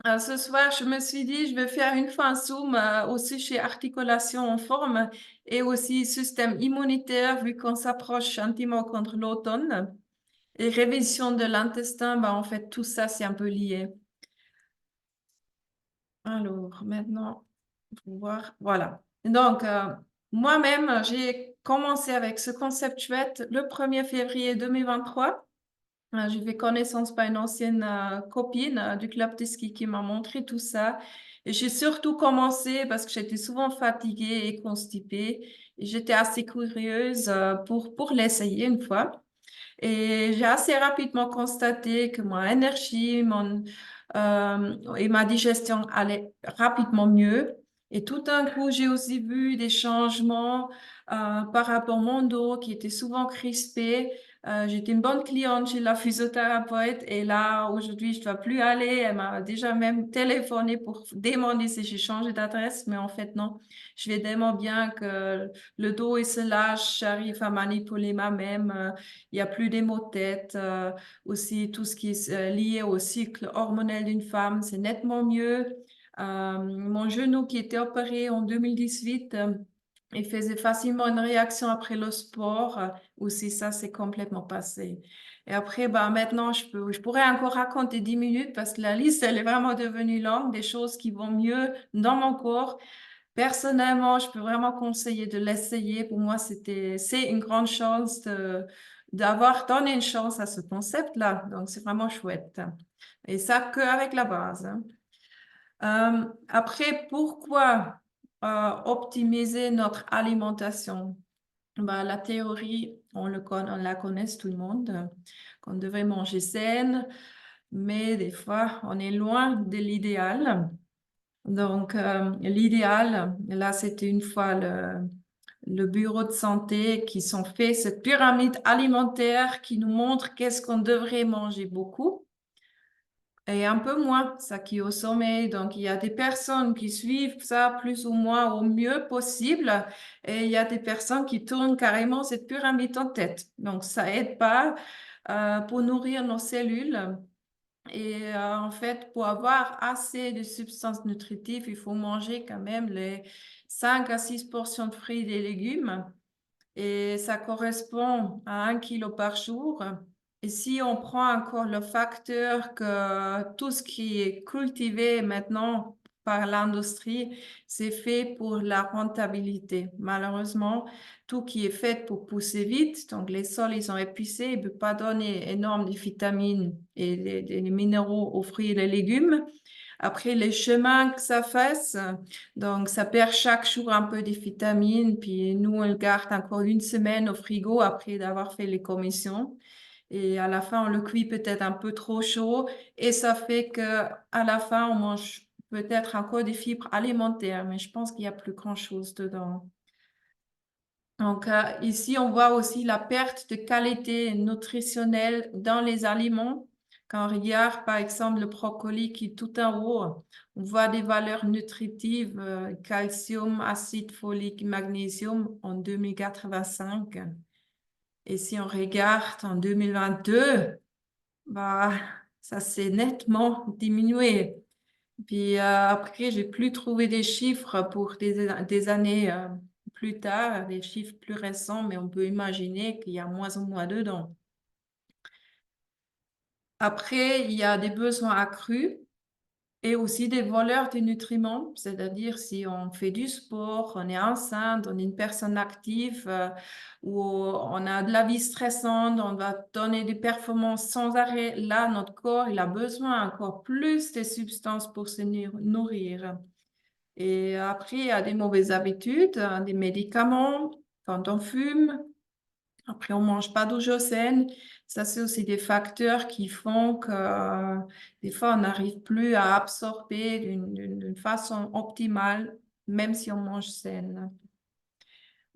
Ce soir, je me suis dit, je vais faire une fois un zoom aussi chez articulation en forme et aussi système immunitaire vu qu'on s'approche gentiment contre l'automne. Et révision de l'intestin, bah, en fait, tout ça, c'est un peu lié. Alors, maintenant, pour voir, voilà. Donc, moi-même, j'ai commencé avec ce concept chouette le 1er février 2023. J'ai fait connaissance par une ancienne copine du club de ski qui m'a montré tout ça. Et j'ai surtout commencé parce que j'étais souvent fatiguée et constipée. Et j'étais assez curieuse pour l'essayer une fois. Et j'ai assez rapidement constaté que mon énergie et ma digestion allaient rapidement mieux. Et tout d'un coup, j'ai aussi vu des changements par rapport à mon dos qui était souvent crispé. J'étais une bonne cliente chez la physiothérapeute et là, aujourd'hui, je ne dois plus aller. Elle m'a déjà même téléphoné pour demander si j'ai changé d'adresse, mais en fait, non. Je vais tellement bien que le dos, il se lâche, j'arrive à manipuler ma-même. Il n'y a plus des maux de tête. Aussi, tout ce qui est lié au cycle hormonal d'une femme, c'est nettement mieux. Mon genou qui était opéré en 2018, il faisait facilement une réaction après le sport. Aussi, ça, c'est complètement passé. Et après, bah, maintenant, je pourrais encore raconter 10 minutes parce que la liste, elle est vraiment devenue longue, des choses qui vont mieux dans mon corps. Personnellement, je peux vraiment conseiller de l'essayer. Pour moi, c'est une grande chance d'avoir donné une chance à ce concept-là. Donc, c'est vraiment chouette. Et ça, qu'avec la base, hein. Après, pourquoi optimiser notre alimentation? Bah, la théorie, on la connaît tout le monde, qu'on devrait manger saine, mais des fois, on est loin de l'idéal. Donc, l'idéal, là, c'était une fois le bureau de santé qui sont fait cette pyramide alimentaire qui nous montre qu'est-ce qu'on devrait manger beaucoup et un peu moins, ça qui est au sommet. Donc, il y a des personnes qui suivent ça plus ou moins au mieux possible et il y a des personnes qui tournent carrément cette pyramide en tête. Donc, ça aide pas pour nourrir nos cellules. Et en fait, pour avoir assez de substances nutritives, il faut manger quand même les 5 à 6 portions de fruits et des légumes. Et ça correspond à 1 kilo par jour. Et si on prend encore le facteur que tout ce qui est cultivé maintenant par l'industrie, c'est fait pour la rentabilité. Malheureusement, tout qui est fait pour pousser vite, donc les sols, ils sont épuisés, ils ne peuvent pas donner énormément de vitamines et des minéraux aux fruits et les légumes. Après, les chemins que ça fasse, donc ça perd chaque jour un peu de vitamines, puis nous, on le garde encore une semaine au frigo après d'avoir fait les commissions. Et à la fin, on le cuit peut-être un peu trop chaud et ça fait que à la fin, on mange peut-être encore des fibres alimentaires, mais je pense qu'il n'y a plus grand-chose dedans. Donc, ici, on voit aussi la perte de qualité nutritionnelle dans les aliments. Quand on regarde, par exemple, le brocoli qui est tout en haut, on voit des valeurs nutritives, calcium, acide folique, magnésium en 2085. Et si on regarde en 2022, bah, ça s'est nettement diminué. Puis après, j'ai plus trouvé des chiffres pour des années plus tard, des chiffres plus récents, mais on peut imaginer qu'il y a moins ou moins dedans. Après, il y a des besoins accrus et aussi des voleurs de nutriments, c'est-à-dire si on fait du sport, on est enceinte, on est une personne active ou on a de la vie stressante, on va donner des performances sans arrêt. Là, notre corps, il a besoin encore plus de substances pour se nourrir. Et après, il y a des mauvaises habitudes, hein, des médicaments, quand on fume, après on mange pas d'eau saine. Ça, c'est aussi des facteurs qui font que des fois, on n'arrive plus à absorber d'une façon optimale, même si on mange saine.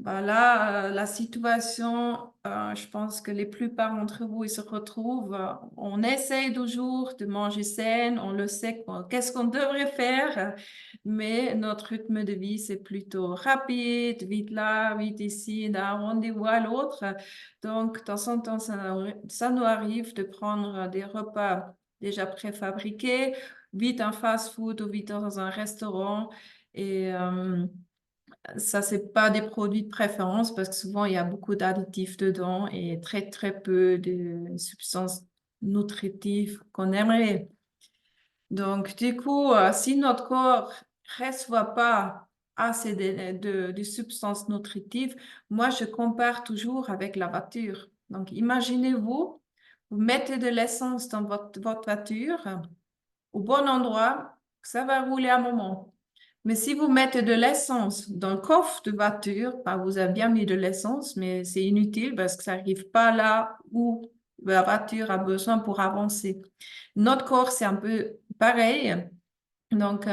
Voilà, la situation, je pense que les plupart d'entre vous, ils se retrouvent. On essaye toujours de manger sain, on le sait, qu'est-ce qu'on devrait faire, mais notre rythme de vie, c'est plutôt rapide, vite là, vite ici, d'un rendez-vous à l'autre. Donc, de temps en temps, ça nous arrive de prendre des repas déjà préfabriqués vite un fast-food ou vite dans un restaurant. Et ça, c'est pas des produits de préférence parce que souvent, il y a beaucoup d'additifs dedans et très, très peu de substances nutritives qu'on aimerait. Donc, du coup, si notre corps ne reçoit pas assez de substances nutritives, moi, je compare toujours avec la voiture. Donc, imaginez-vous, vous mettez de l'essence dans votre voiture au bon endroit, ça va rouler un moment. Mais si vous mettez de l'essence dans le coffre de voiture, bah, vous avez bien mis de l'essence, mais c'est inutile parce que ça n'arrive pas là où la voiture a besoin pour avancer. Notre corps, c'est un peu pareil. Donc,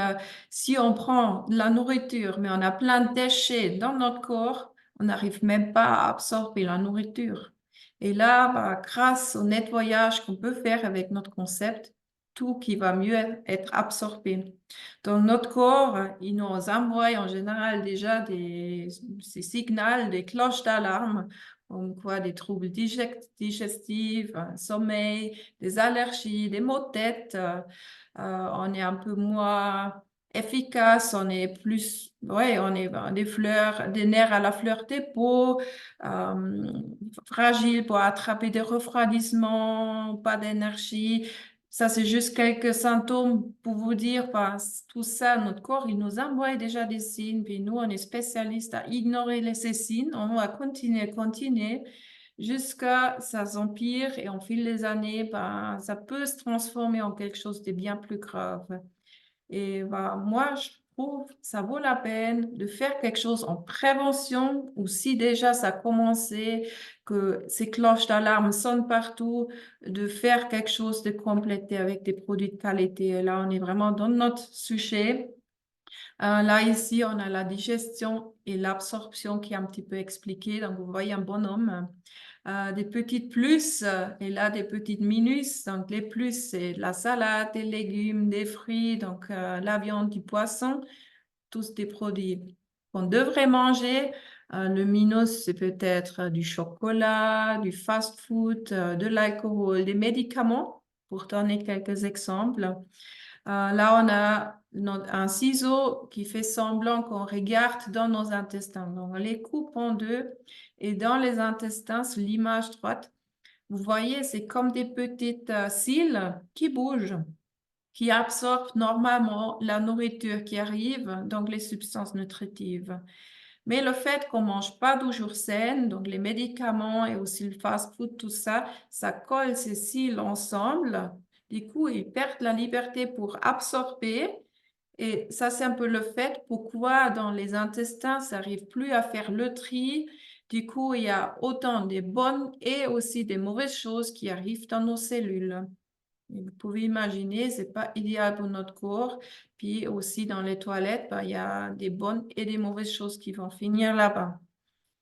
si on prend de la nourriture, mais on a plein de déchets dans notre corps, on n'arrive même pas à absorber la nourriture. Et là, bah, grâce au nettoyage qu'on peut faire avec notre concept, tout qui va mieux être absorbé. Donc, notre corps, il nous envoie en général déjà ces signaux, des cloches d'alarme, comme quoi des troubles digestifs, un sommeil, des allergies, des maux de tête. On est un peu moins efficace, on est plus, ouais, on est des fleurs, des nerfs à la fleur des peaux, euh, fragile pour attraper des refroidissements, pas d'énergie. Ça, c'est juste quelques symptômes pour vous dire, tout ça, notre corps, il nous envoie déjà des signes, puis nous, on est spécialistes à ignorer ces signes, on va continuer jusqu'à ça s'empire et au fil des années, ben, ça peut se transformer en quelque chose de bien plus grave. Et ben, moi, je trouve que ça vaut la peine de faire quelque chose en prévention ou si déjà ça a commencé, que ces cloches d'alarme sonnent partout, de faire quelque chose de complété avec des produits de qualité. Et là, on est vraiment dans notre sujet. Là, ici, on a la digestion et l'absorption qui est un petit peu expliquée. Donc, vous voyez un bonhomme, des petites plus et là, des petites minus. Donc, les plus, c'est de la salade, des légumes, des fruits, donc la viande, du poisson, tous des produits qu'on devrait manger. Le minus, c'est peut-être du chocolat, du fast-food, de l'alcool, des médicaments, pour donner quelques exemples. Là, on a un ciseau qui fait semblant qu'on regarde dans nos intestins. Donc, on les coupe en deux et dans les intestins, sur l'image droite, vous voyez, c'est comme des petites cils qui bougent, qui absorbent normalement la nourriture qui arrive, donc les substances nutritives. Mais le fait qu'on mange pas toujours sain, donc les médicaments et aussi le fast-food, tout ça, ça colle ces cils ensemble. Du coup, ils perdent la liberté pour absorber. Et ça, c'est un peu le fait pourquoi dans les intestins, ça n'arrive plus à faire le tri. Du coup, il y a autant des bonnes et aussi des mauvaises choses qui arrivent dans nos cellules. Et vous pouvez imaginer, c'est pas idéal pour notre corps. Puis aussi dans les toilettes, bah, il y a des bonnes et des mauvaises choses qui vont finir là-bas.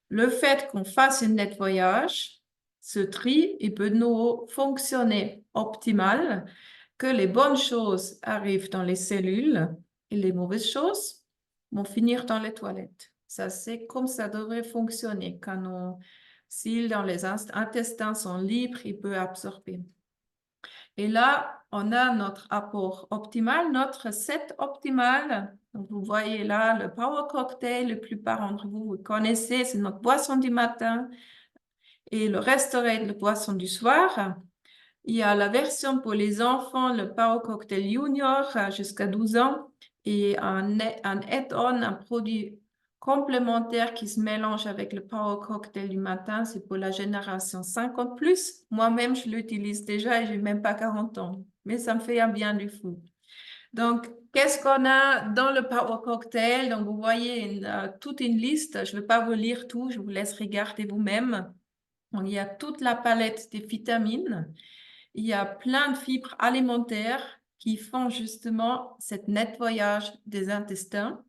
Le fait qu'on fasse un nettoyage, ce tri, il peut nous fonctionner optimal, que les bonnes choses arrivent dans les cellules et les mauvaises choses vont finir dans les toilettes. Ça, c'est comme ça devrait fonctionner. Quand nos cils dans les intestins sont libres, il peut absorber. Et là, on a notre apport optimal, notre set optimal. Donc, vous voyez là le Power Cocktail, la plupart d'entre vous, vous connaissez, c'est notre boisson du matin. Et le Restorate, la boisson du soir. Il y a la version pour les enfants, le Power Cocktail Junior jusqu'à 12 ans. Et un add-on, un produit complémentaire qui se mélange avec le Power Cocktail du matin, c'est pour la génération 50 plus. Moi-même, je l'utilise déjà et j'ai même pas 40 ans. Mais ça me fait un bien du fou. Donc, qu'est-ce qu'on a dans le Power Cocktail? Donc, vous voyez toute une liste. Je ne vais pas vous lire tout, je vous laisse regarder vous-même. Donc, il y a toute la palette des vitamines. Il y a plein de fibres alimentaires qui font justement ce nettoyage des intestins.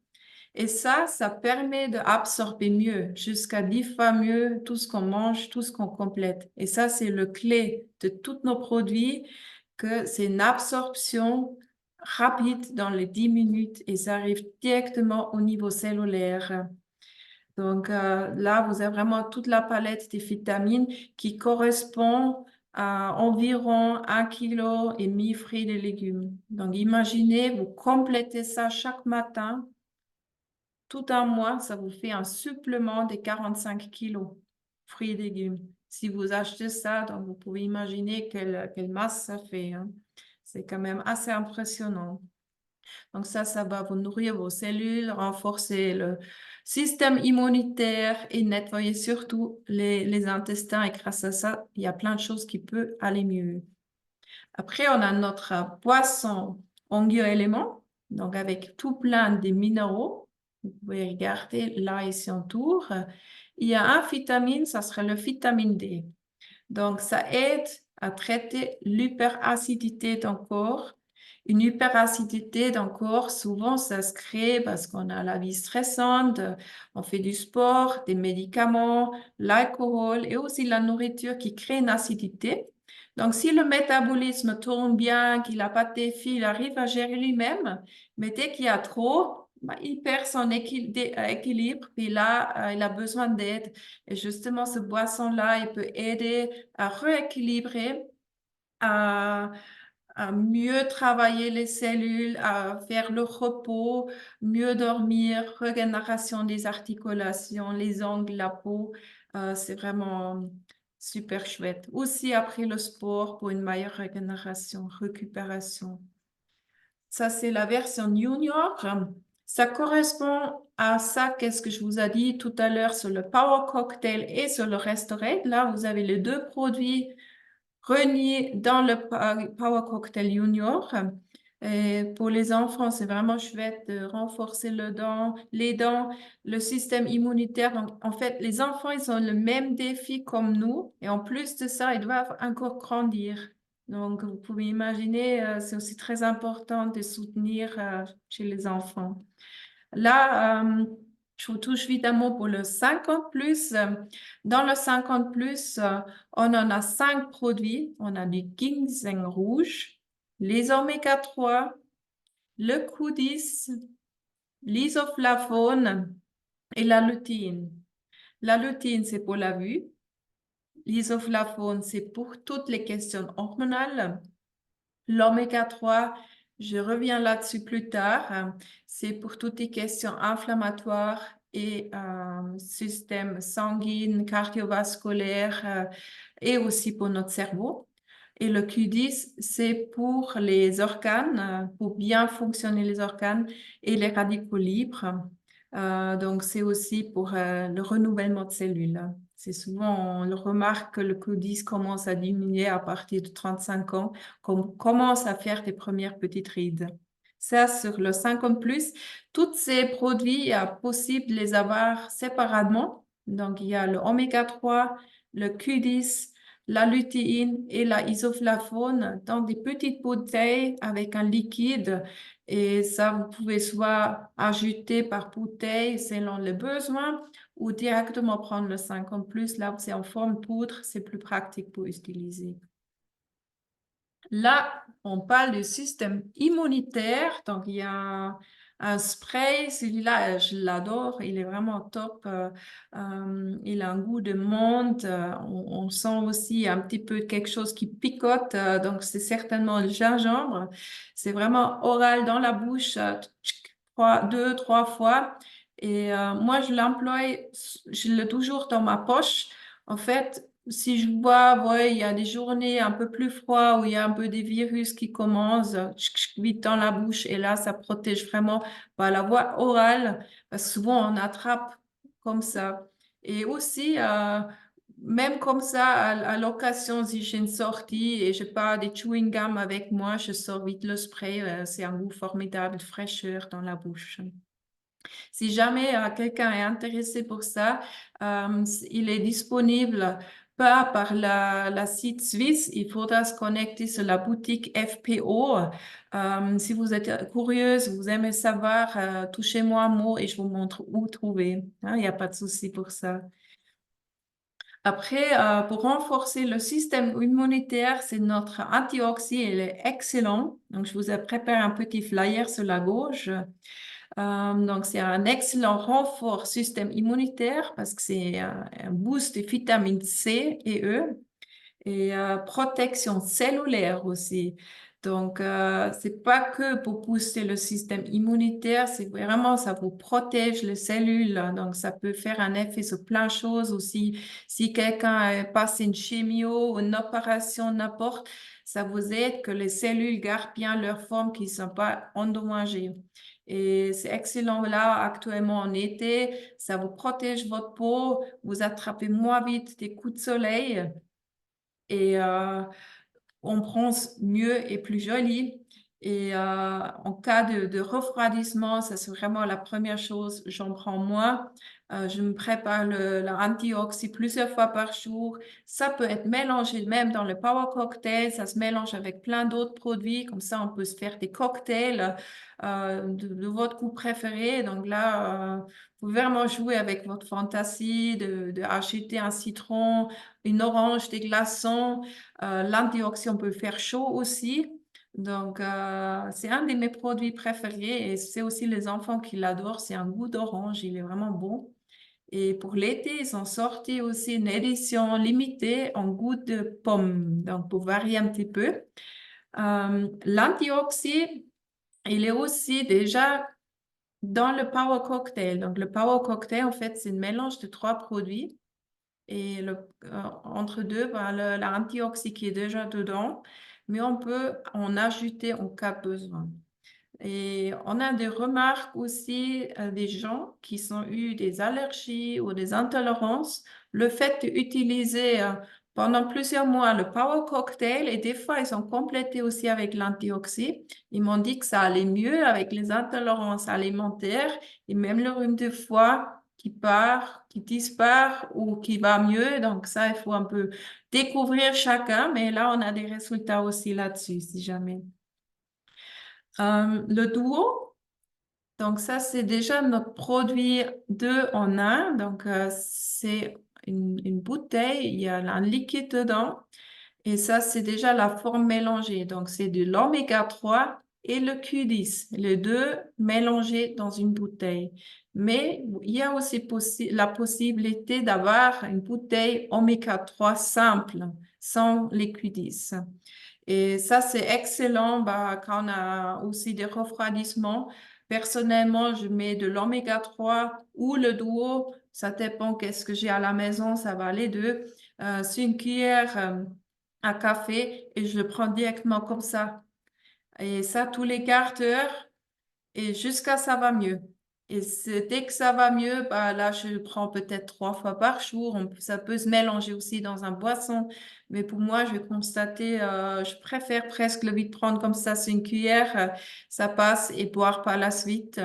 Et ça permet d'absorber mieux, jusqu'à 10 fois mieux tout ce qu'on mange, tout ce qu'on complète. Et ça, c'est le clé de tous nos produits, que c'est une absorption rapide dans les 10 minutes et ça arrive directement au niveau cellulaire. Donc là, vous avez vraiment toute la palette des vitamines qui correspond environ 1,5 kg fruits et légumes. Donc, imaginez, vous complétez ça chaque matin. Tout un mois, ça vous fait un supplément de 45 kilos fruits et légumes. Si vous achetez ça, donc vous pouvez imaginer quelle masse ça fait, hein. C'est quand même assez impressionnant. Donc ça va vous nourrir vos cellules, renforcer le système immunitaire et nettoyer surtout les intestins. Et grâce à ça, il y a plein de choses qui peuvent aller mieux. Après, on a notre boisson Angio-éléments, donc avec tout plein de minéraux. Vous pouvez regarder là ici autour. Il y a un vitamine, ça serait le vitamine D. Donc, ça aide à traiter l'hyperacidité d'un corps. Une hyperacidité d'un corps, souvent, ça se crée parce qu'on a la vie stressante, on fait du sport, des médicaments, l'alcool et aussi la nourriture qui crée une acidité. Donc, si le métabolisme tourne bien, qu'il n'a pas de défi, il arrive à gérer lui-même, mais dès qu'il y a trop, bah, il perd son équilibre, puis là, il a besoin d'aide. Et justement, ce boisson-là, il peut aider à rééquilibrer, à, à mieux travailler les cellules, à faire le repos, mieux dormir, régénération des articulations, les ongles, la peau. C'est vraiment super chouette. Aussi après le sport pour une meilleure régénération, récupération. Ça, c'est la version junior. Ça correspond à ça, qu'est-ce que je vous ai dit tout à l'heure sur le Power Cocktail et sur le Restorate. Là, vous avez les deux produits réunis dans le Power Cocktail Junior. Et pour les enfants, c'est vraiment chouette de renforcer les dents, le système immunitaire. Donc, en fait, les enfants, ils ont le même défi comme nous. Et en plus de ça, ils doivent encore grandir. Donc, vous pouvez imaginer, c'est aussi très important de soutenir chez les enfants. Là, je vous touche évidemment pour le 50 plus. Dans le 50 plus, on en a 5 produits. On a du ginseng rouge, les oméga 3, le Q10, l'isoflavone et la lutéine. La lutéine, c'est pour la vue. L'isoflavone, c'est pour toutes les questions hormonales. L'oméga 3, je reviens là-dessus plus tard. C'est pour toutes les questions inflammatoires et système sanguin, cardiovasculaire et aussi pour notre cerveau. Et le Q10, c'est pour les organes, pour bien fonctionner les organes et les radicaux libres. Donc, c'est aussi pour le renouvellement de cellules. C'est souvent, on le remarque que le Q10 commence à diminuer à partir de 35 ans, qu'on commence à faire des premières petites rides. Ça, sur le 50 plus, tous ces produits, il y a possible de les avoir séparément. Donc, il y a le oméga 3, le Q10, la lutéine et la isoflavone dans des petites bouteilles avec un liquide. Et ça, vous pouvez soit ajouter par bouteille selon les besoins ou directement prendre le 50 plus. Là, c'est en forme poudre, c'est plus pratique pour utiliser. Là, on parle du système immunitaire. Donc, il y a un spray. Celui-là, je l'adore. Il est vraiment top. Il a un goût de menthe. On sent aussi un petit peu quelque chose qui picote. Donc, c'est certainement le gingembre. C'est vraiment oral dans la bouche, deux, trois fois. Et moi, je l'ai toujours dans ma poche. En fait, si je vois, ouais, il y a des journées un peu plus froides où il y a un peu des virus qui commencent vite dans la bouche et là, ça protège vraiment par la voie orale parce que souvent on attrape comme ça. Et aussi, même comme ça, à l'occasion, si j'ai une sortie et je pas des chewing gum avec moi, je sors vite le spray. C'est un goût formidable de fraîcheur dans la bouche. Si jamais quelqu'un est intéressé pour ça, il est disponible pas par la site suisse, il faudra se connecter sur la boutique FPO. Si vous êtes curieuse, vous aimez savoir, touchez-moi un mot et je vous montre où trouver. Hein, il n'y a pas de souci pour ça. Après, pour renforcer le système immunitaire, c'est notre antioxydant, il est excellent. Donc, je vous ai préparé un petit flyer sur la gauche. Donc, c'est un excellent renfort système immunitaire parce que c'est un boost de vitamine C et E. et protection cellulaire aussi. Donc, c'est pas que pour booster le système immunitaire, c'est vraiment, ça vous protège les cellules. Donc, ça peut faire un effet sur plein de choses aussi. Si quelqu'un passe une chimio ou une opération, n'importe, ça vous aide que les cellules gardent bien leur forme, qu'ils ne sont pas endommagées. Et c'est excellent là, actuellement en été, ça vous protège votre peau, vous attrapez moins vite des coups de soleil et on bronze mieux et plus joli. Et en cas de refroidissement, ça c'est vraiment la première chose, j'en prends moins. Je me prépare le anti-oxy plusieurs fois par jour. Ça peut être mélangé même dans le Power Cocktail, ça se mélange avec plein d'autres produits, comme ça on peut se faire des cocktails de votre goût préféré. Donc là, vous pouvez vraiment jouer avec votre fantaisie de acheter un citron, une orange, des glaçons. L'antioxydant, on peut le faire chaud aussi. Donc, c'est un de mes produits préférés et c'est aussi les enfants qui l'adorent. C'est un goût d'orange, il est vraiment bon. Et pour l'été, ils ont sorti aussi une édition limitée en goût de pomme, donc pour varier un petit peu. L'antioxydant, il est aussi déjà dans le Power Cocktail. Donc, le Power Cocktail, en fait, c'est un mélange de trois produits. Et entre deux, ben, l'antioxydant qui est déjà dedans, mais on peut en ajouter en cas de besoin. Et on a des remarques aussi des gens qui ont eu des allergies ou des intolérances. Le fait d'utiliser pendant plusieurs mois le Power Cocktail, et des fois ils ont complété aussi avec l'antioxydant, ils m'ont dit que ça allait mieux avec les intolérances alimentaires et même le rhume de foie qui part, qui disparaît ou qui va mieux. Donc ça, il faut un peu découvrir chacun, mais là, on a des résultats aussi là-dessus, si jamais. Le duo, donc ça, c'est déjà notre produit 2 en un. Donc, c'est une bouteille, il y a un liquide dedans. Et ça, c'est déjà la forme mélangée. Donc, c'est de l'oméga 3 et le Q10, les deux mélangés dans une bouteille. Mais il y a aussi la possibilité d'avoir une bouteille oméga 3 simple, sans les Q10. Et ça, c'est excellent bah, quand on a aussi des refroidissements. Personnellement, je mets de l'oméga 3 ou le duo. Ça dépend qu'est-ce que j'ai à la maison. Ça va les deux. C'est une cuillère à café et je le prends directement comme ça. Et ça, tous les quarts d'heure et jusqu'à ça va mieux. Et dès que ça va mieux, bah là, je le prends peut-être 3 fois par jour. Ça peut se mélanger aussi dans un boisson. Mais pour moi, je vais constater, je préfère presque le vite prendre comme ça, c'est une cuillère, ça passe et boire par la suite.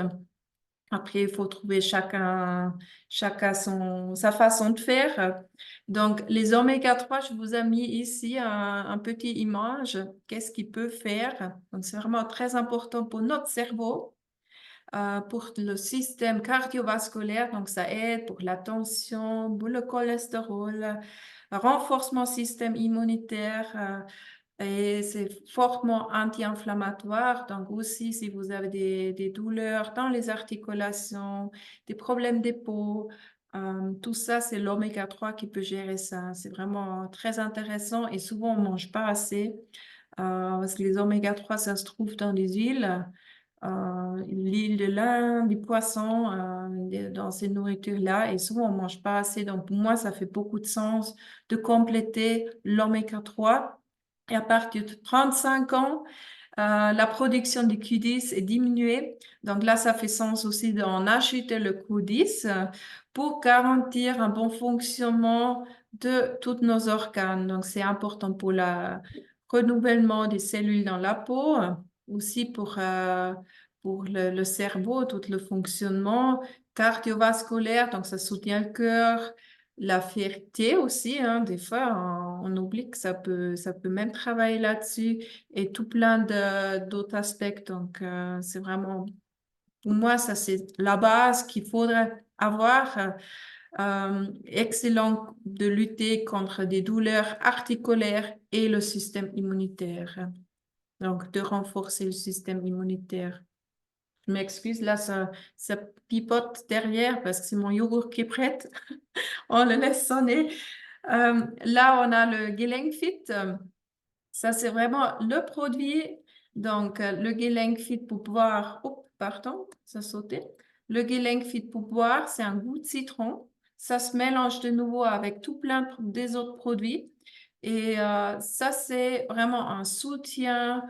Après, il faut trouver chacun sa façon de faire. Donc, les oméga 3, je vous ai mis ici un petit image. Qu'est-ce qu'il peut faire? Donc, c'est vraiment très important pour notre cerveau, pour le système cardiovasculaire. Donc, ça aide pour la tension, pour le cholestérol, renforcement système immunitaire. Et c'est fortement anti-inflammatoire. Donc aussi, si vous avez des douleurs dans les articulations, des problèmes des peaux, tout ça, c'est l'oméga 3 qui peut gérer ça. C'est vraiment très intéressant et souvent, on ne mange pas assez parce que les oméga 3 ça se trouve dans des huiles. L'huile de lin, du poisson, dans ces nourritures-là. Et souvent, on ne mange pas assez. Donc, pour moi, ça fait beaucoup de sens de compléter l'oméga 3. Et à partir de 35 ans, la production de Q10 est diminuée. Donc là, ça fait sens aussi d'en acheter le Q10 pour garantir un bon fonctionnement de tous nos organes. Donc, c'est important pour le renouvellement des cellules dans la peau, aussi pour le cerveau, tout le fonctionnement cardiovasculaire. Donc, ça soutient le cœur, la fierté aussi, hein. Des fois, on oublie que ça peut même travailler là-dessus et tout plein d'autres aspects. Donc, c'est vraiment, pour moi, ça, c'est la base qu'il faudrait avoir. Excellent de lutter contre des douleurs articulaires et le système immunitaire. Donc, de renforcer le système immunitaire. Je m'excuse, là, ça pipote derrière parce que c'est mon yogourt qui est prêt. On le laisse sonner. Là, on a le Gelenkfit. Ça, c'est vraiment le produit. Donc, le Gelenkfit pour boire. Oh, pardon, ça sautait. Le Gelenkfit pour boire, c'est un goût de citron. Ça se mélange de nouveau avec tout plein des autres produits. Et ça, c'est vraiment un soutien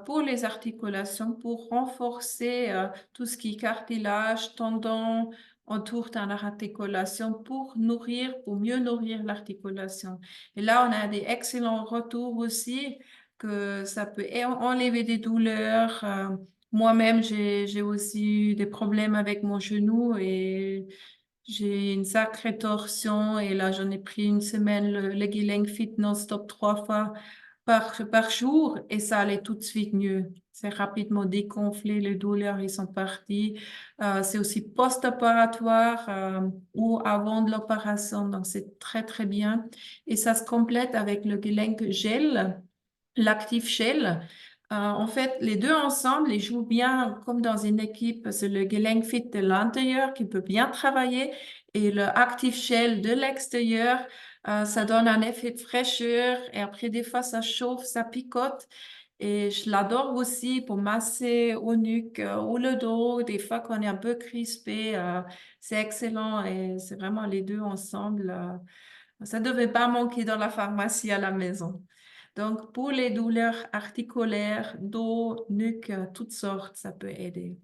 pour les articulations, pour renforcer tout ce qui est cartilage, tendons, autour de l'articulation, pour mieux nourrir l'articulation. Et là, on a des excellents retours aussi, que ça peut enlever des douleurs. Moi-même, j'ai aussi eu des problèmes avec mon genou et j'ai une sacrée torsion. Et là, j'en ai pris une semaine le Guiling Fit non-stop 3 fois par jour et ça allait tout de suite mieux. C'est rapidement dégonflé, les douleurs, ils sont partis. C'est aussi post-opératoire ou avant de l'opération, donc c'est très, très bien. Et ça se complète avec le Gelenk Gel, l'Active Gel. En fait, les deux ensemble, ils jouent bien comme dans une équipe. C'est le Gelenk Fit de l'intérieur qui peut bien travailler et le Active Gel de l'extérieur. Ça donne un effet de fraîcheur et après, des fois, ça chauffe, ça picote. Et je l'adore aussi pour masser au nuque ou le dos. Des fois, quand on est un peu crispé, c'est excellent et c'est vraiment les deux ensemble. Ça ne devait pas manquer dans la pharmacie à la maison. Donc, pour les douleurs articulaires, dos, nuque, toutes sortes, ça peut aider.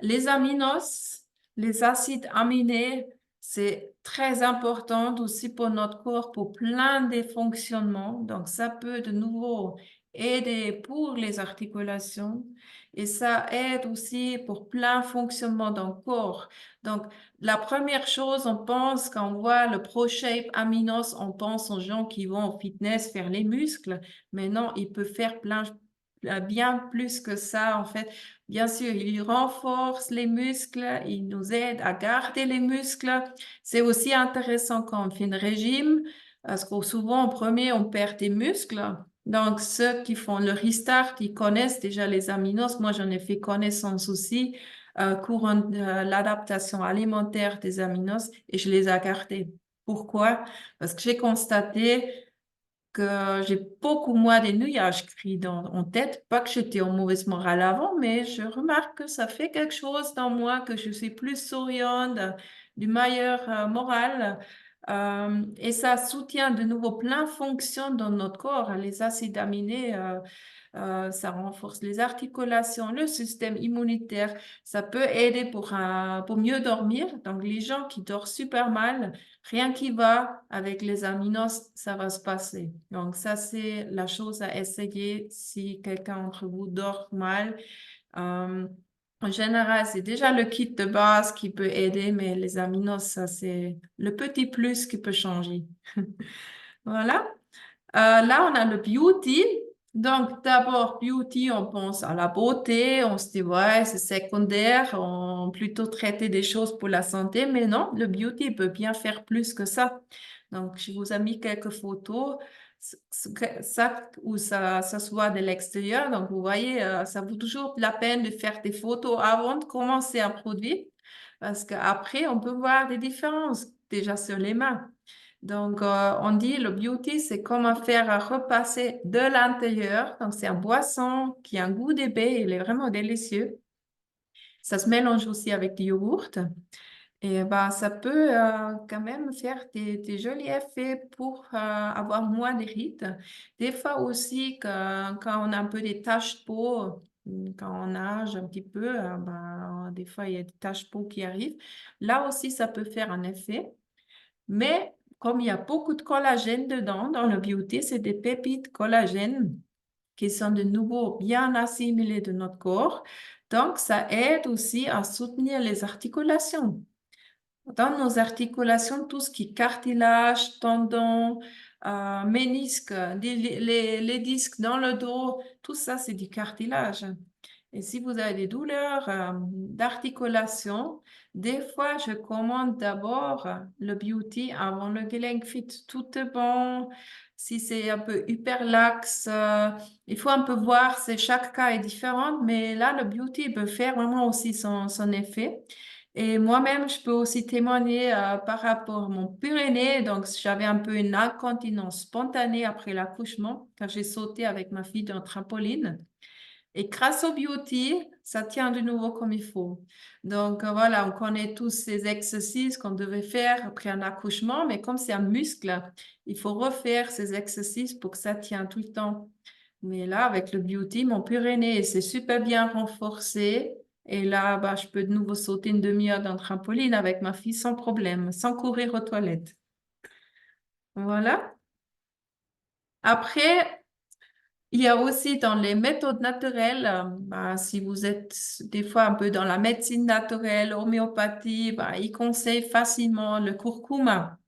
Les aminos, les acides aminés, c'est très important aussi pour notre corps, pour plein de fonctionnements. Donc, ça peut de nouveau aider pour les articulations et ça aide aussi pour plein de fonctionnements dans le corps. Donc, la première chose, on pense, quand on voit le ProShape Aminos, on pense aux gens qui vont au fitness faire les muscles, mais non, il peut faire bien plus que ça, en fait. Bien sûr, il renforce les muscles, il nous aide à garder les muscles. C'est aussi intéressant quand on fait un régime, parce que souvent, en premier, on perd des muscles. Donc, ceux qui font le restart, ils connaissent déjà les aminos. Moi, j'en ai fait connaissance aussi, courant de l'adaptation alimentaire des aminos, et je les ai gardés. Pourquoi? Parce que j'ai constaté que j'ai beaucoup moins de nuages gris en tête. Pas que j'étais en mauvaise morale avant, mais je remarque que ça fait quelque chose dans moi, que je suis plus souriante, du meilleur moral. Et ça soutient de nouveau plein de fonctions dans notre corps. Les acides aminés, ça renforce les articulations, le système immunitaire. Ça peut aider pour mieux dormir. Donc, les gens qui dorment super mal, rien qui va avec les aminos, ça va se passer. Donc, ça, c'est la chose à essayer si quelqu'un d'entre vous dort mal. Euh, En général, c'est déjà le kit de base qui peut aider, mais les aminos, ça, c'est le petit plus qui peut changer. Voilà. Là, on a le beauty. Donc, d'abord, beauty, on pense à la beauté, on se dit, ouais, c'est secondaire, on plutôt traiter des choses pour la santé, mais non, le beauty peut bien faire plus que ça. Donc, je vous ai mis quelques photos, ça, où ça se voit de l'extérieur. Donc, vous voyez, ça vaut toujours la peine de faire des photos avant de commencer un produit, parce qu'après, on peut voir des différences déjà sur les mains. Donc, on dit le beauty, c'est comment faire repasser de l'intérieur. Donc, c'est un boisson qui a un goût d'ébé, il est vraiment délicieux. Ça se mélange aussi avec du yogourt. Et bah, ça peut quand même faire des jolis effets pour avoir moins de rides. Des fois aussi, quand on a un peu des taches de peau, quand on nage un petit peu, bah, des fois, il y a des taches de peau qui arrivent. Là aussi, ça peut faire un effet. Mais comme il y a beaucoup de collagène dedans, dans le beauty, c'est des pépites collagène qui sont de nouveau bien assimilées de notre corps. Donc, ça aide aussi à soutenir les articulations. Dans nos articulations, tout ce qui est cartilage, tendons, ménisques, les disques dans le dos, tout ça, c'est du cartilage. Et si vous avez des douleurs d'articulation, des fois, je commande d'abord le beauty avant le Gelenk Fit. Tout est bon. Si c'est un peu hyperlaxe, il faut un peu voir, chaque cas est différent, mais là, le beauty peut faire vraiment aussi son effet. Et moi-même, je peux aussi témoigner par rapport à mon Pyrénées. Donc, j'avais un peu une incontinence spontanée après l'accouchement, quand j'ai sauté avec ma fille d'un trampoline. Et grâce au beauty, ça tient de nouveau comme il faut. Donc, voilà, on connaît tous ces exercices qu'on devait faire après un accouchement, mais comme c'est un muscle, il faut refaire ces exercices pour que ça tienne tout le temps. Mais là, avec le beauty, mon Pyrénées, c'est super bien renforcé. Et là, bah, je peux de nouveau sauter une demi-heure dans le trampoline avec ma fille sans problème, sans courir aux toilettes. Voilà. Après, il y a aussi dans les méthodes naturelles, bah, si vous êtes des fois un peu dans la médecine naturelle, homéopathie, bah, ils conseillent facilement le curcuma.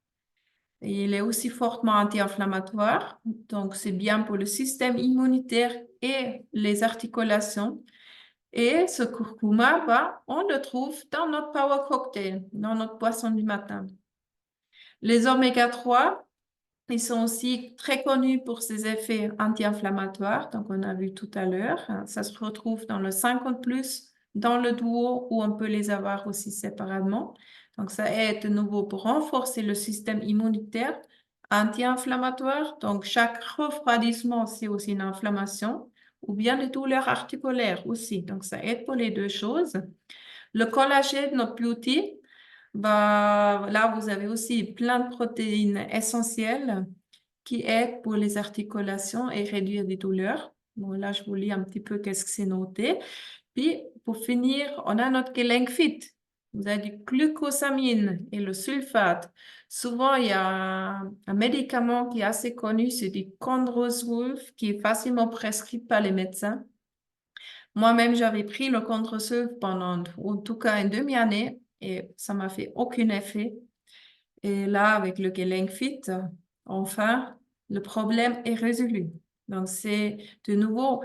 Et il est aussi fortement anti-inflammatoire, donc c'est bien pour le système immunitaire et les articulations. Et ce curcuma, bah, on le trouve dans notre power cocktail, dans notre boisson du matin. Les oméga 3, ils sont aussi très connus pour ses effets anti-inflammatoires, donc on a vu tout à l'heure. Ça se retrouve dans le 50 plus, dans le duo, où on peut les avoir aussi séparément. Donc ça aide de nouveau pour renforcer le système immunitaire anti-inflammatoire. Donc chaque refroidissement, c'est aussi une inflammation, ou bien des douleurs articulaires aussi. Donc ça aide pour les deux choses. Le collagène, notre beauty, bah, là, vous avez aussi plein de protéines essentielles qui aident pour les articulations et réduire les douleurs. Bon, là, je vous lis un petit peu qu'est-ce que c'est noté. Puis, pour finir, on a notre Gelenkfit. Vous avez du glucosamine et le sulfate. Souvent, il y a un médicament qui est assez connu, c'est du Condrosulf, qui est facilement prescrit par les médecins. Moi-même, j'avais pris le Condrosulf pendant, en tout cas, une demi-année et ça m'a fait aucun effet. Et là, avec le Gelenkfit, enfin, le problème est résolu. Donc, c'est de nouveau,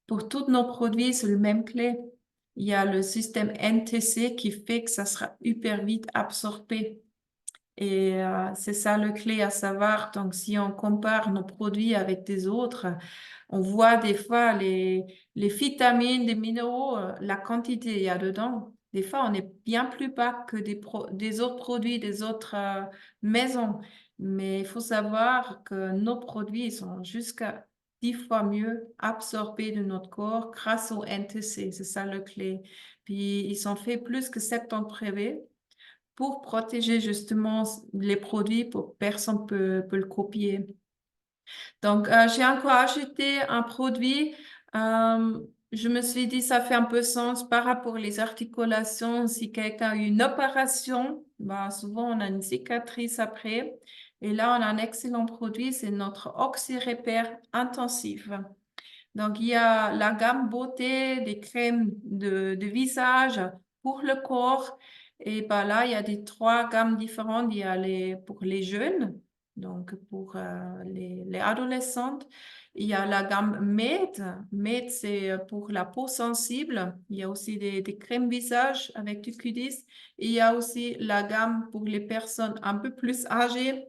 pour tous nos produits, c'est le même clé. Il y a le système NTC qui fait que ça sera hyper vite absorbé. Et c'est ça le clé à savoir. Donc, si on compare nos produits avec des autres, on voit des fois les vitamines, les minéraux, la quantité qu'il y a dedans. Des fois, on est bien plus bas que des autres produits, des autres maisons. Mais il faut savoir que nos produits sont jusqu'à 10 fois mieux absorbés de notre corps grâce au NTC. C'est ça le clé. Puis, ils sont faits plus que 70 brevets pour protéger justement les produits pour que personne peut le copier. Donc, j'ai encore ajouté un produit. euh, je me suis dit, ça fait un peu sens par rapport aux articulations. Si quelqu'un a eu une opération, bah, souvent on a une cicatrice après. Et là, on a un excellent produit, c'est notre Oxyrépère intensif. Donc, il y a la gamme beauté des crèmes de visage pour le corps. Et bah là, il y a des trois gammes différentes. Il y a pour les jeunes, donc pour les adolescentes. Il y a la gamme Med. Med, c'est pour la peau sensible. Il y a aussi des crèmes visage avec du Q10. Et il y a aussi la gamme pour les personnes un peu plus âgées,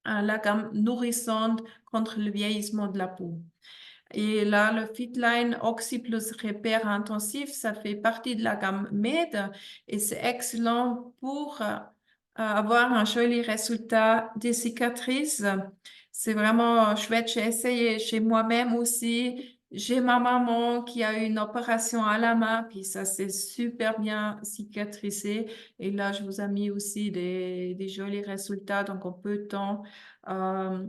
la gamme nourrissante contre le vieillissement de la peau. Et là, le Fitline Oxy Plus Repair Intensif, ça fait partie de la gamme Med et c'est excellent pour avoir un joli résultat des cicatrices. C'est vraiment chouette. J'ai essayé chez moi-même aussi. J'ai ma maman qui a eu une opération à la main, puis ça s'est super bien cicatrisé. Et là, je vous ai mis aussi des jolis résultats. Donc, en peu de temps,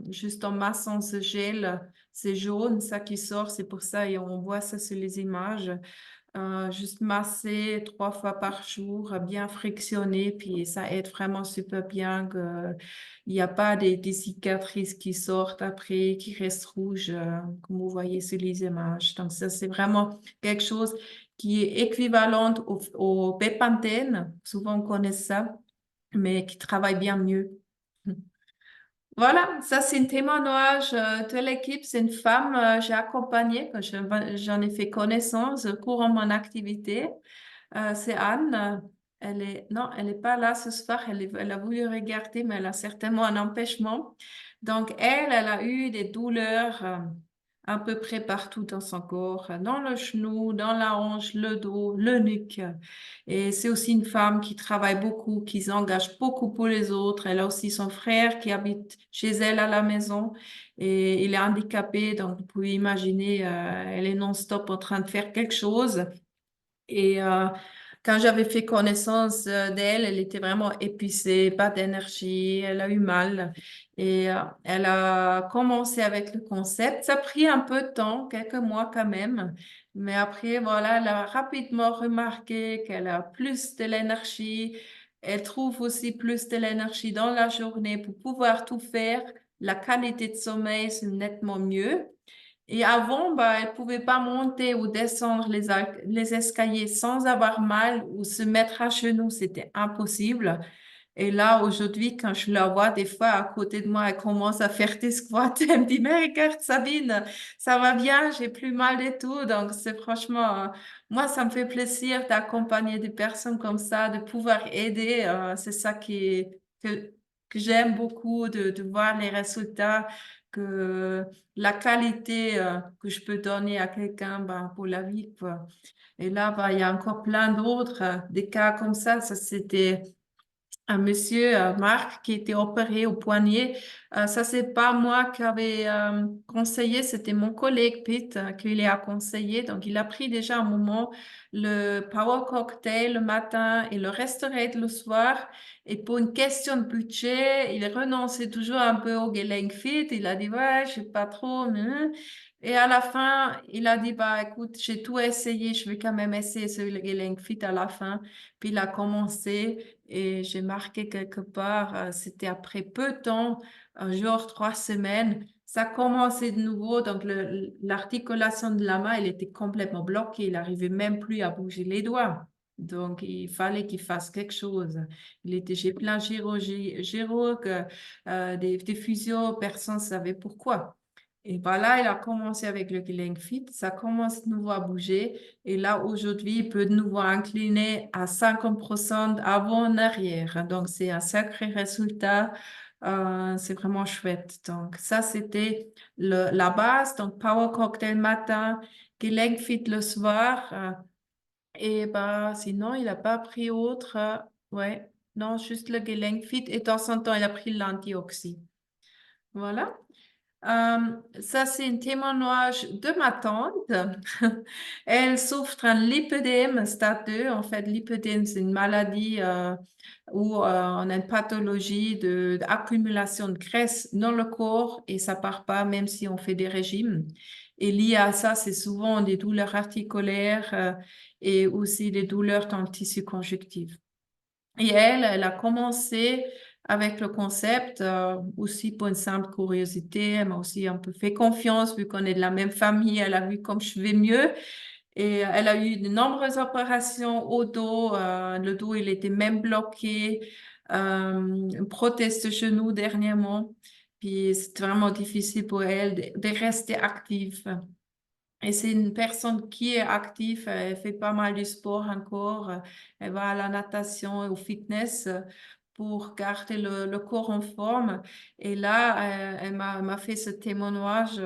juste en massant ce gel. C'est jaune, ça qui sort, c'est pour ça, et on voit ça sur les images. Juste masser 3 fois par jour, bien frictionner, puis ça aide vraiment super bien que il n'y a pas des cicatrices qui sortent après, qui restent rouges, comme vous voyez sur les images. Donc ça, c'est vraiment quelque chose qui est équivalent au Bepanthen, souvent on connaît ça, mais qui travaille bien mieux. Voilà, ça c'est un témoignage de l'équipe. C'est une femme j'ai accompagnée, que j'en ai fait connaissance au cours de mon activité. C'est Anne. Non, elle n'est pas là ce soir. Elle a voulu regarder, mais elle a certainement un empêchement. Donc elle a eu des douleurs à peu près partout dans son corps, dans le genou, dans la hanche, le dos, le nuque. Et c'est aussi une femme qui travaille beaucoup, qui s'engage beaucoup pour les autres. Elle a aussi son frère qui habite chez elle à la maison et il est handicapé. Donc, vous pouvez imaginer, elle est non-stop en train de faire quelque chose. Et quand j'avais fait connaissance d'elle, elle était vraiment épuisée, pas d'énergie, elle a eu mal. Et elle a commencé avec le concept. Ça a pris un peu de temps, quelques mois quand même. Mais après, voilà, elle a rapidement remarqué qu'elle a plus de l'énergie. Elle trouve aussi plus de l'énergie dans la journée pour pouvoir tout faire. La qualité de sommeil, c'est nettement mieux. Et avant, bah, elle pouvait pas monter ou descendre les escaliers sans avoir mal ou se mettre à genoux. C'était impossible. Et là, aujourd'hui, quand je la vois, des fois, à côté de moi, elle commence à faire des squats. Elle me dit, mais regarde, Sabine, ça va bien, j'ai plus mal et tout. Donc, c'est franchement, moi, ça me fait plaisir d'accompagner des personnes comme ça, de pouvoir aider. C'est ça que j'aime beaucoup, de voir les résultats, que la qualité, que je peux donner à quelqu'un, ben, pour la vie, quoi. Et là, ben, il y a encore plein d'autres, des cas comme ça c'était un monsieur, Marc, qui était opéré au poignet. Ça, c'est pas moi qui avais conseillé, c'était mon collègue Pete qui l'a conseillé. Donc, il a pris déjà un moment le Power Cocktail le matin et le Restorate le soir. Et pour une question de budget, il renonçait toujours un peu au Gelenk Fit. Il a dit, ouais, je sais pas trop. Et à la fin, il a dit, bah, écoute, j'ai tout essayé, je vais quand même essayer ce Gelenk Fit à la fin. Puis il a commencé. Et j'ai marqué quelque part, c'était après peu de temps, un jour, 3 semaines, ça commençait de nouveau. Donc, l'articulation de la main, elle était complètement bloquée. Il n'arrivait même plus à bouger les doigts. Donc, il fallait qu'il fasse quelque chose. Il était chez plein de chirurgues, des physios, personne ne savait pourquoi. Et voilà, il a commencé avec le Killing Fit, ça commence de nouveau à bouger. Et là, aujourd'hui, il peut de nouveau incliner à 50% avant en arrière. Donc, c'est un sacré résultat. C'est vraiment chouette. Donc, ça, c'était la base. Donc, Power Cocktail matin, Killing Fit le soir. Et bah, sinon, il n'a pas pris autre. Ouais, non, juste le Killing Fit. Et de temps en temps, il a pris l'antioxy. Voilà. Ça, c'est un témoignage de ma tante. Elle souffre d'un lipœdème stade 2. En fait, lipœdème, c'est une maladie où on a une pathologie d'accumulation de graisse dans le corps et ça part pas même si on fait des régimes. Et lié à ça, c'est souvent des douleurs articulaires et aussi des douleurs dans le tissu conjonctif. Et elle a commencé avec le concept, aussi pour une simple curiosité. Elle m'a aussi un peu fait confiance, vu qu'on est de la même famille. Elle a vu comme je vais mieux. Et elle a eu de nombreuses opérations au dos. Le dos, il était même bloqué. Une prothèse de genou dernièrement. Puis c'est vraiment difficile pour elle de rester active. Et c'est une personne qui est active, elle fait pas mal de sport encore, elle va à la natation et au fitness pour garder le corps en forme. Et là, elle m'a fait ce témoignage,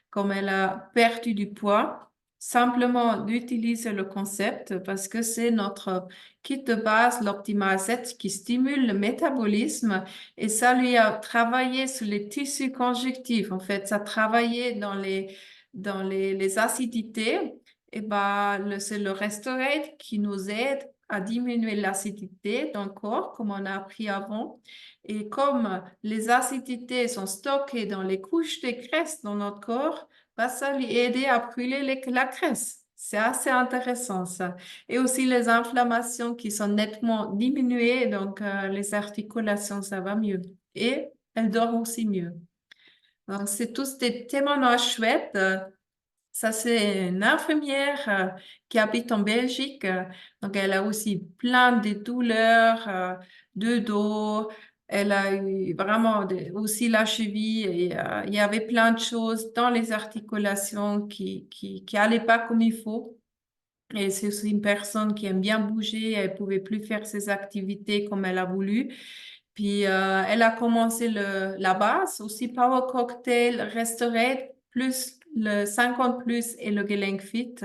comme elle a perdu du poids, simplement d'utiliser le concept parce que c'est notre kit de base, l'Optimal 7, qui stimule le métabolisme et ça lui a travaillé sur les tissus conjonctifs. En fait, ça a travaillé dans les acidités, et ben, c'est le Restorate qui nous aide à diminuer l'acidité dans le corps, comme on a appris avant. Et comme les acidités sont stockées dans les couches de graisse dans notre corps, ben, ça lui aide à brûler la graisse. C'est assez intéressant ça. Et aussi les inflammations qui sont nettement diminuées, donc les articulations, ça va mieux. Et elle dort aussi mieux. Donc, c'est tous des témoignages chouettes. Ça, c'est une infirmière qui habite en Belgique. Donc, elle a aussi plein de douleurs de dos. Elle a eu vraiment aussi la cheville. Et, il y avait plein de choses dans les articulations qui allaient pas comme il faut. Et c'est aussi une personne qui aime bien bouger. Elle pouvait plus faire ses activités comme elle a voulu. Puis, elle a commencé la base, aussi Power Cocktail, Restorate, plus le 50 plus et le Gelenkfit.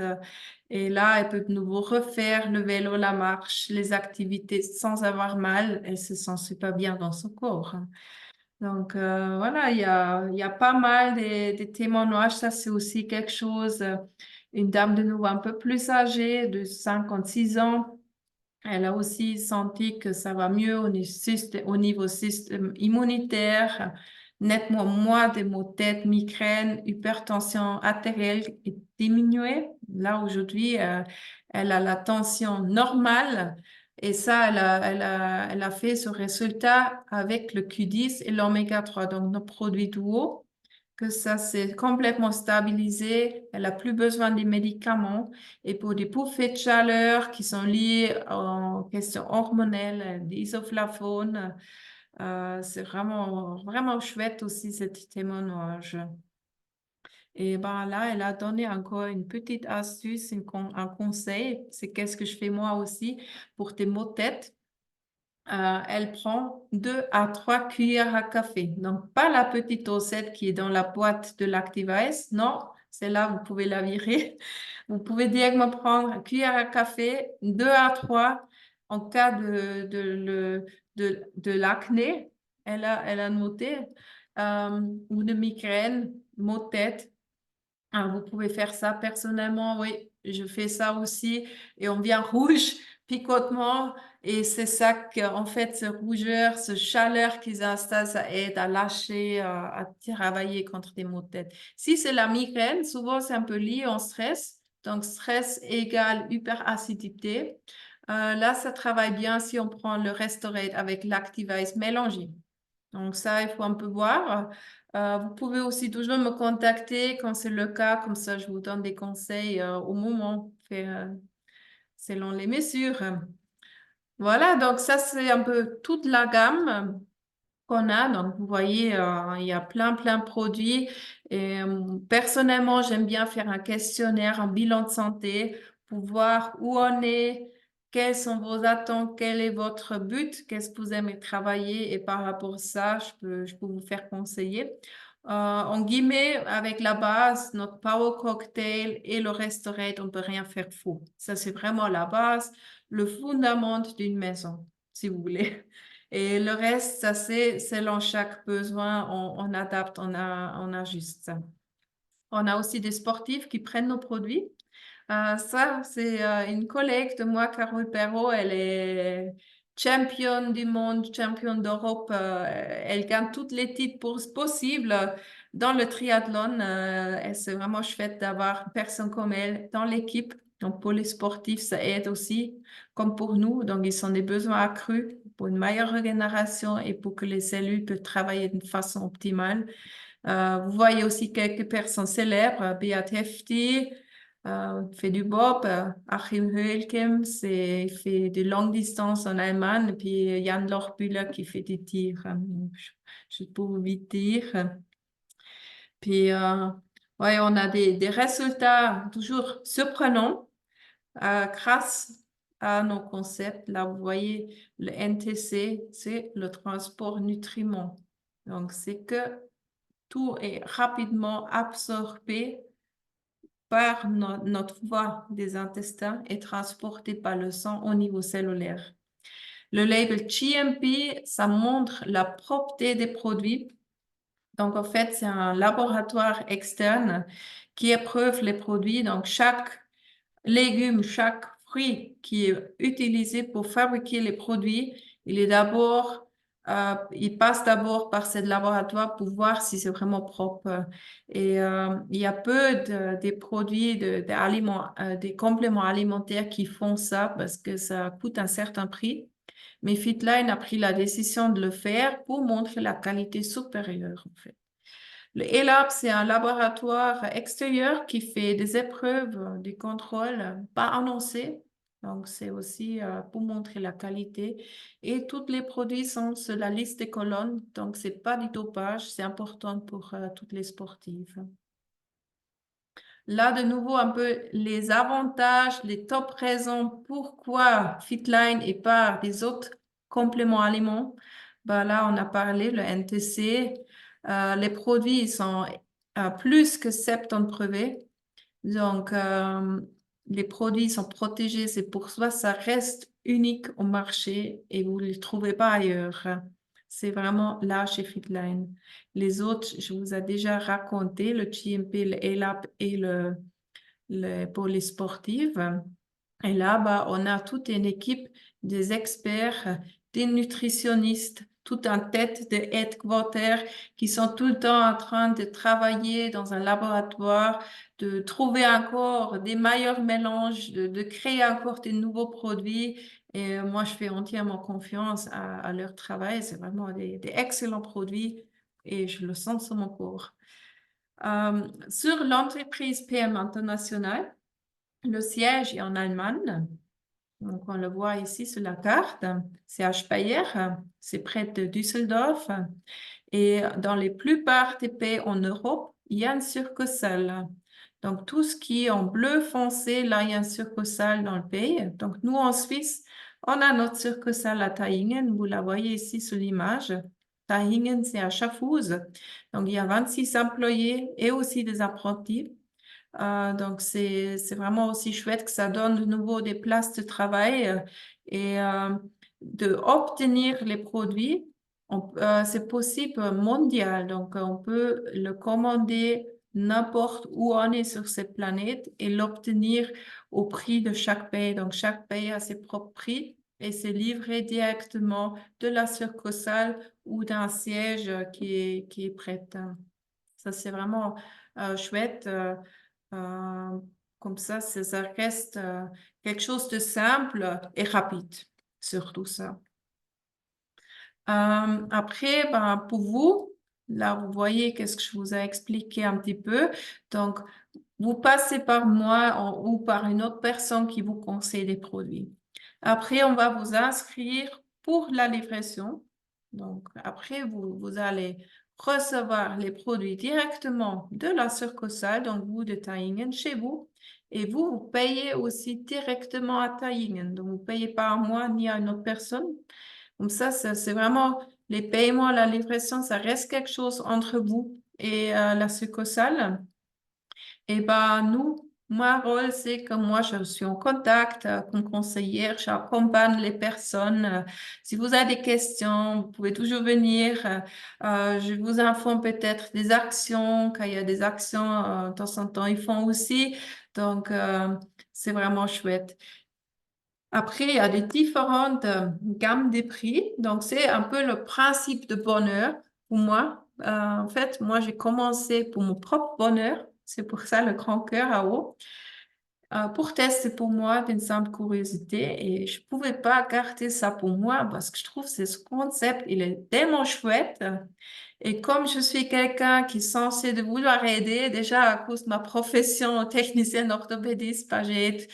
Et là, elle peut de nouveau refaire le vélo, la marche, les activités sans avoir mal. Elle se sent super bien dans son corps. Donc, voilà, il y a pas mal des témoignages. Ça, c'est aussi quelque chose. Une dame de nouveau un peu plus âgée, de 56 ans. Elle a aussi senti que ça va mieux au niveau système immunitaire, nettement moins de maux de tête, migraine, hypertension artérielle est diminuée. Là, aujourd'hui, elle a la tension normale et ça, elle a fait ce résultat avec le Q10 et l'oméga 3, donc nos produits duo que ça s'est complètement stabilisé, elle n'a plus besoin des médicaments. Et pour des bouffées de chaleur qui sont liées aux questions hormonelles, des isoflavones, c'est vraiment, vraiment chouette aussi cet témoignage. Et ben là, elle a donné encore une petite astuce, un conseil, c'est qu'est-ce que je fais moi aussi pour tes maux de tête. Elle prend 2 à 3 cuillères à café. Donc, pas la petite osette qui est dans la boîte de l'Activize. Non, celle-là, vous pouvez la virer. Vous pouvez directement prendre une cuillère à café, 2 à 3 en cas de l'acné. Elle a noté, ou de migraine, maux de tête. Ah, vous pouvez faire ça personnellement, oui, je fais ça aussi. Et on vient rouge, picotement. Et c'est ça qu'en fait, ce rougeur, ce chaleur qu'ils installent, ça aide à lâcher, à travailler contre des maux de tête. Si c'est la migraine, souvent c'est un peu lié au stress. Donc, stress égale hyperacidité. Là, ça travaille bien si on prend le Restorate avec l'Activise mélangé. Donc ça, il faut un peu voir. Vous pouvez aussi toujours me contacter quand c'est le cas, comme ça je vous donne des conseils au moment, selon les mesures. Voilà, donc ça c'est un peu toute la gamme qu'on a. Donc, vous voyez, il y a plein de produits. Et personnellement, j'aime bien faire un questionnaire, un bilan de santé pour voir où on est, quelles sont vos attentes, quel est votre but, qu'est-ce que vous aimez travailler. Et par rapport à ça, je peux vous faire conseiller. En guillemets, avec la base, notre Power Cocktail et le Restorate, on ne peut rien faire faux. Ça, c'est vraiment la base, le fondament d'une maison, si vous voulez. Et le reste, ça c'est selon chaque besoin, on adapte, on ajuste. On a aussi des sportifs qui prennent nos produits. Ça, c'est une collègue de moi, Carole Perrault. Elle est championne du monde, championne d'Europe. Elle gagne tous les titres possibles dans le triathlon. Et c'est vraiment chouette d'avoir une personne comme elle dans l'équipe. Donc, pour les sportifs, ça aide aussi, comme pour nous. Donc, ils ont des besoins accrus pour une meilleure régénération et pour que les cellules puissent travailler d'une façon optimale. Vous voyez aussi quelques personnes célèbres, Beat Hefti, fait du bob, Achim Höelkem, il fait de longue distance en Allemagne, et puis Jan Lochbühler qui fait des tirs, je peux vous vite dire. Puis, ouais, on a des résultats toujours surprenants grâce à nos concepts. Là, vous voyez, le NTC, c'est le transport nutriments. Donc, c'est que tout est rapidement absorbé par notre voie des intestins et transporté par le sang au niveau cellulaire. Le label GMP, ça montre la propreté des produits. Donc, en fait, c'est un laboratoire externe qui éprouve les produits. Donc, chaque légume, chaque fruit qui est utilisé pour fabriquer les produits, il passe d'abord par ce laboratoire pour voir si c'est vraiment propre. Et il y a peu des produits, des compléments alimentaires qui font ça parce que ça coûte un certain prix. Mais Fitline a pris la décision de le faire pour montrer la qualité supérieure, en fait. Le ELAB, c'est un laboratoire extérieur qui fait des épreuves, des contrôles pas annoncés. Donc, c'est aussi pour montrer la qualité. Et tous les produits sont sur la liste des colonnes. Donc, c'est pas du dopage. C'est important pour toutes les sportives. Là, de nouveau, un peu les avantages, les top raisons pourquoi Fitline et pas les autres compléments aliments. Ben là, on a parlé, le NTC. Les produits ils sont plus que 70 brevets. Donc, les produits sont protégés, c'est pour ça ça reste unique au marché et vous ne les trouvez pas ailleurs. C'est vraiment là chez Fitline. Les autres, je vous ai déjà raconté, le GMP, le ELAP et pour les sportives. Et là, bah, on a toute une équipe des experts, des nutritionnistes, tout en tête de headquarter qui sont tout le temps en train de travailler dans un laboratoire, de trouver encore des meilleurs mélanges, de créer encore des nouveaux produits. Et moi, je fais entièrement confiance à leur travail. C'est vraiment des excellents produits et je le sens sur mon corps. Sur l'entreprise PM International, le siège est en Allemagne. Donc, on le voit ici sur la carte. C'est à Speyer, c'est près de Düsseldorf. Et dans les plupart des pays en Europe, il y a une succursale. Donc, tout ce qui est en bleu foncé, là, il y a une succursale dans le pays. Donc, nous, en Suisse, on a notre succursale à Taïingen. Vous la voyez ici sur l'image. Taïingen, c'est à Schaffhouse. Donc, il y a 26 employés et aussi des apprentis. Donc, c'est vraiment aussi chouette que ça donne de nouveau des places de travail et de obtenir les produits. C'est possible mondial, donc on peut le commander n'importe où on est sur cette planète et l'obtenir au prix de chaque pays. Donc, chaque pays a ses propres prix et c'est livré directement de la succursale ou d'un siège qui est prêt. Ça, c'est vraiment chouette. Euh, Comme ça reste quelque chose de simple et rapide, surtout ça. Après, ben, pour vous, là, vous voyez qu'est-ce que je vous ai expliqué un petit peu. Donc, vous passez par moi ou par une autre personne qui vous conseille des produits. Après, on va vous inscrire pour la livraison. Donc, après, vous allez recevoir les produits directement de la succursale, donc vous de Taïingen, chez vous. Et vous payez aussi directement à Taïingen. Donc, vous ne payez pas à moi ni à une autre personne. Comme ça, c'est vraiment les paiements, la livraison, ça reste quelque chose entre vous et la succursale. Et ben nous, mon rôle, c'est que moi, je suis en contact comme conseillère, j'accompagne les personnes. Si vous avez des questions, vous pouvez toujours venir. Je vous informe peut-être des actions, quand il y a des actions, de temps en temps, ils font aussi. Donc, c'est vraiment chouette. Après, il y a des différentes gammes de prix. Donc, c'est un peu le principe de bonheur pour moi. En fait, moi, j'ai commencé pour mon propre bonheur. C'est pour ça le grand cœur à haut. Pour tester pour moi d'une simple curiosité. Et je ne pouvais pas garder ça pour moi parce que je trouve que ce concept, il est tellement chouette. Et comme je suis quelqu'un qui est censé de vouloir aider, déjà à cause de ma profession technicienne orthopédiste, bah, j'ai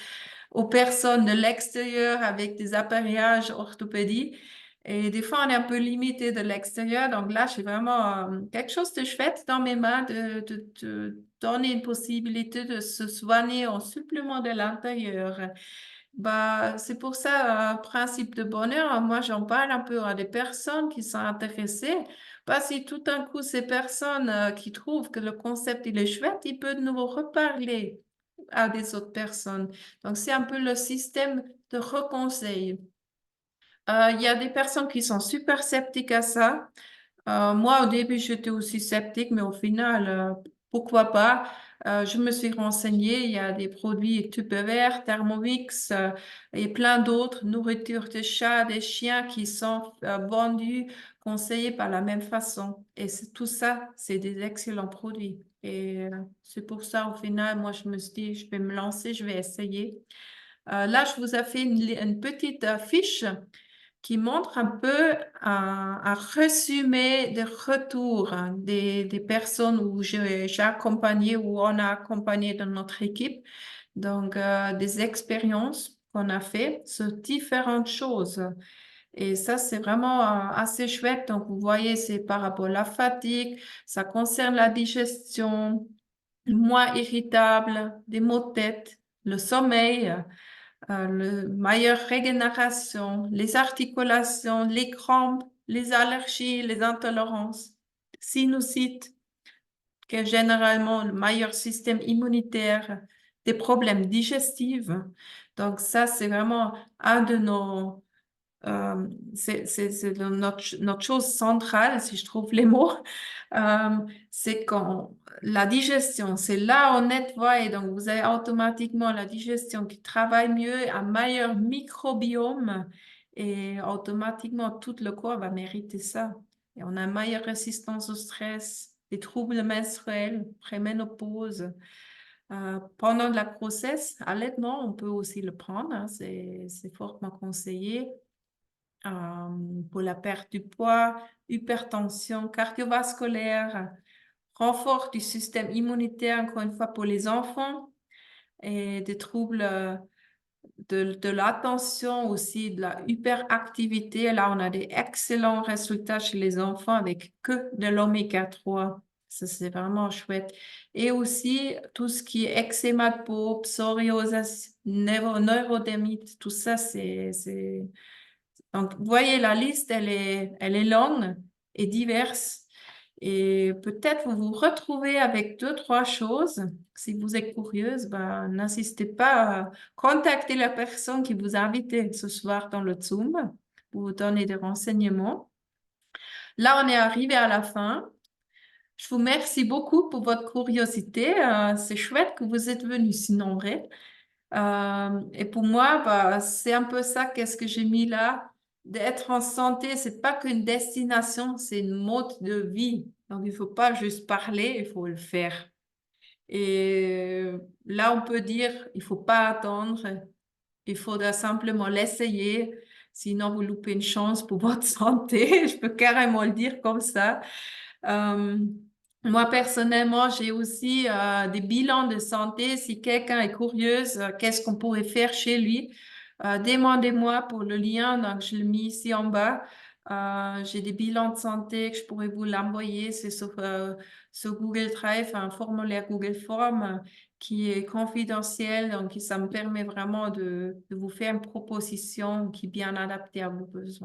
aux personnes de l'extérieur avec des appareillages orthopédiques. Et des fois, on est un peu limité de l'extérieur. Donc là, j'ai vraiment quelque chose de chouette dans mes mains de donner une possibilité de se soigner en supplément de l'intérieur. Bah, c'est pour ça, principe de bonheur, moi, j'en parle un peu à des personnes qui sont intéressées. Parce que si tout d'un coup, ces personnes qui trouvent que le concept, il est chouette, ils peuvent de nouveau reparler à des autres personnes. Donc, c'est un peu le système de reconseil. Il y a des personnes qui sont super sceptiques à ça. Moi, au début, j'étais aussi sceptique, mais au final, pourquoi pas? Je me suis renseignée. Il y a des produits Tupperware, Thermomix et plein d'autres, nourriture de chats, des chiens qui sont vendus, conseillés par la même façon. Et tout ça, c'est des excellents produits. Et c'est pour ça, au final, moi, je me suis dit, je vais me lancer, je vais essayer. Là, je vous ai fait une petite fiche qui montre un peu un résumé des retours hein, des personnes où j'ai accompagné, où on a accompagné dans notre équipe. Donc, des expériences qu'on a fait sur différentes choses. Et ça, c'est vraiment assez chouette. Donc, vous voyez, c'est par rapport à la fatigue, ça concerne la digestion, moins irritable, des maux de tête, le sommeil, le meilleure régénération, les articulations, les crampes, les allergies, les intolérances, sinusite, que généralement le meilleur système immunitaire, des problèmes digestifs. Donc ça, c'est vraiment un de nos c'est notre chose centrale, si je trouve les mots, euh, c'est quand la digestion, c'est là on nettoie et donc vous avez automatiquement la digestion qui travaille mieux, un meilleur microbiome et automatiquement tout le corps va mériter ça. Et on a une meilleure résistance au stress, des troubles menstruels, préménopause. Pendant la grossesse, allaitement, on peut aussi le prendre, hein, c'est fortement conseillé pour la perte du poids, hypertension cardiovasculaire, renfort du système immunitaire, encore une fois pour les enfants, et des troubles de l'attention aussi, de la hyperactivité. Là, on a des excellents résultats chez les enfants avec que de l'oméga 3. Ça, c'est vraiment chouette. Et aussi, tout ce qui est eczéma de peau, psoriasis, neurodermite, tout ça, c'est donc, vous voyez, la liste, elle est longue et diverse. Et peut-être vous vous retrouvez avec deux, trois choses. Si vous êtes curieuse, ben, n'insistez pas à contacter la personne qui vous a invité ce soir dans le Zoom pour vous donner des renseignements. Là, on est arrivé à la fin. Je vous remercie beaucoup pour votre curiosité. C'est chouette que vous êtes venu si nombreux. Et pour moi, bah, c'est un peu ça, qu'est-ce que j'ai mis là. D'être en santé, c'est pas qu'une destination, c'est une mode de vie. Donc, il faut pas juste parler, il faut le faire. Et là, on peut dire, il faut pas attendre, il faudra simplement l'essayer. Sinon, vous loupez une chance pour votre santé. Je peux carrément le dire comme ça. Euh, Moi, personnellement, j'ai aussi des bilans de santé. Si quelqu'un est curieuse, qu'est-ce qu'on pourrait faire chez lui? Demandez-moi pour le lien. Donc, je le mets ici en bas. J'ai des bilans de santé que je pourrais vous l'envoyer. C'est sur Google Drive, un formulaire Google Form qui est confidentiel. Donc, ça me permet vraiment de vous faire une proposition qui est bien adaptée à vos besoins.